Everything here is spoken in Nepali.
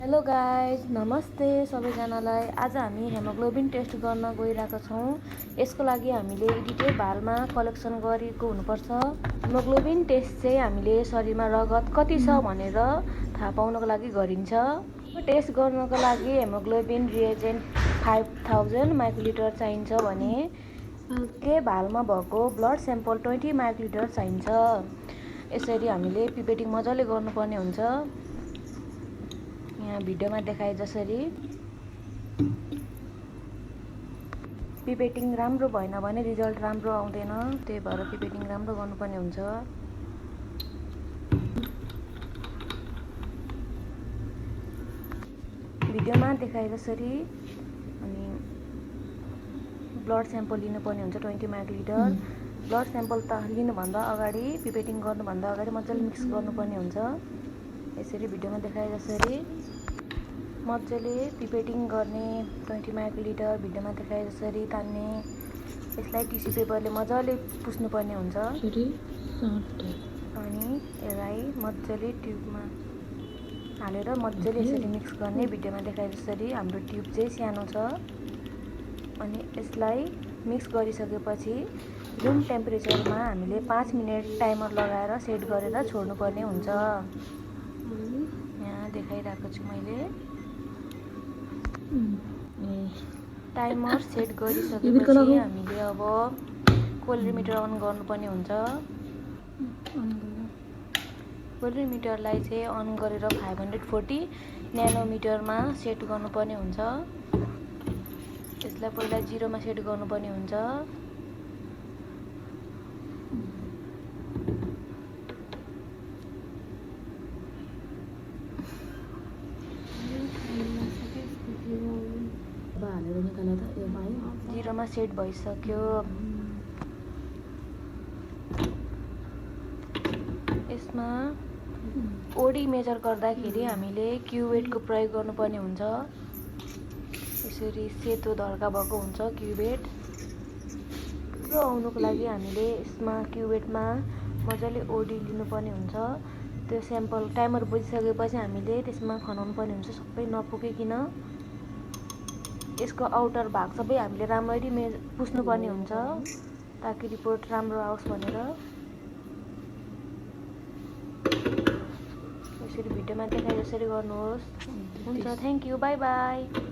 हेलो गाइज, नमस्ते सबैजनालाई। आज हामी हेमोग्लोबिन टेस्ट गर्न गइरहेका छौँ। यसको लागि हामीले एडिटेड भालमा कलेक्सन गरेको हुनुपर्छ। हेमोग्लोबिन टेस्ट चाहिँ हामीले शरीरमा रगत कति छ भनेर थाहा पाउनको लागि गरिन्छ। यो टेस्ट गर्नको लागि हेमोग्लोबिन रिएजेन्ट 5000 माइक्रोलिटर चाहिन्छ भने के भालमा भएको ब्लड स्याम्पल 20 माइक्रोलिटर चाहिन्छ। यसरी हामीले पिपेटिङ मजाले गर्नुपर्ने हुन्छ। यहाँ भिडियोमा देखाए जसरी पिपेटिङ राम्रो भएन भने रिजल्ट राम्रो आउँदैन। त्यही भएर पिपेटिङ राम्रो गर्नुपर्ने हुन्छ। भिडियोमा देखाए जसरी अनि ब्लड स्याम्पल लिनुपर्ने हुन्छ 20 माइक्रोलिटर। ब्लड स्याम्पल त लिनुभन्दा अगाडि पिपेटिङ गर्नुभन्दा अगाडि मजाले मिक्स गर्नुपर्ने हुन्छ। यसरी भिडियोमा देखाए जसरी मजाले पिपेटिङ गर्ने 20 माइक्रोलिटर भिडियोमा देखाए जसरी तान्ने। यसलाई टिस्यु पेपरले मजाले पुस्नुपर्ने हुन्छ अनि यसलाई मजाले ट्युबमा हालेर मजाले यसरी मिक्स गर्ने। भिडियोमा देखाए जसरी हाम्रो ट्युब चाहिँ सानो छ अनि यसलाई मिक्स गरिसकेपछि रुम टेम्परेचरमा हामीले 5 मिनट टाइमर लगाएर सेट गरेर छोड्नुपर्ने हुन्छ। यहाँ देखाइरहेको छु मैले। टाइमर सेट गरिसकेपछि हामीले अब कोलोरिमिटर अन गर्नुपर्ने हुन्छ। कोलोरिमिटरलाई चाहिँ अन गरेर 540 न्यानोमिटरमा सेट गर्नुपर्ने हुन्छ। यसलाई पहिला 0 मा सेट गर्नुपर्ने हुन्छ। जिरोमा सेट भइसक्यो। यसमा ओडी मेजर गर्दाखेरि हामीले क्युवेटको प्रयोग गर्नुपर्ने हुन्छ। यसरी सेतो धर्का भएको हुन्छ क्युवेट। पुरो आउनुको लागि हामीले यसमा क्युवेटमा मजाले ओडी लिनुपर्ने हुन्छ। त्यो स्याम्पल टाइमर बुझिसकेपछि हामीले त्यसमा खनाउनु पर्ने हुन्छ सबै नपुगिकन। यसको आउटर भाग सबै हामीले राम्ररी पुस्नुपर्ने हुन्छ ताकि रिपोर्ट राम्रो आओस् भनेर। यसरी भिडियोमा देखाए जसरी गर्नुहोस्। हुन्छ, थ्याङ्क यू, बाई बाई।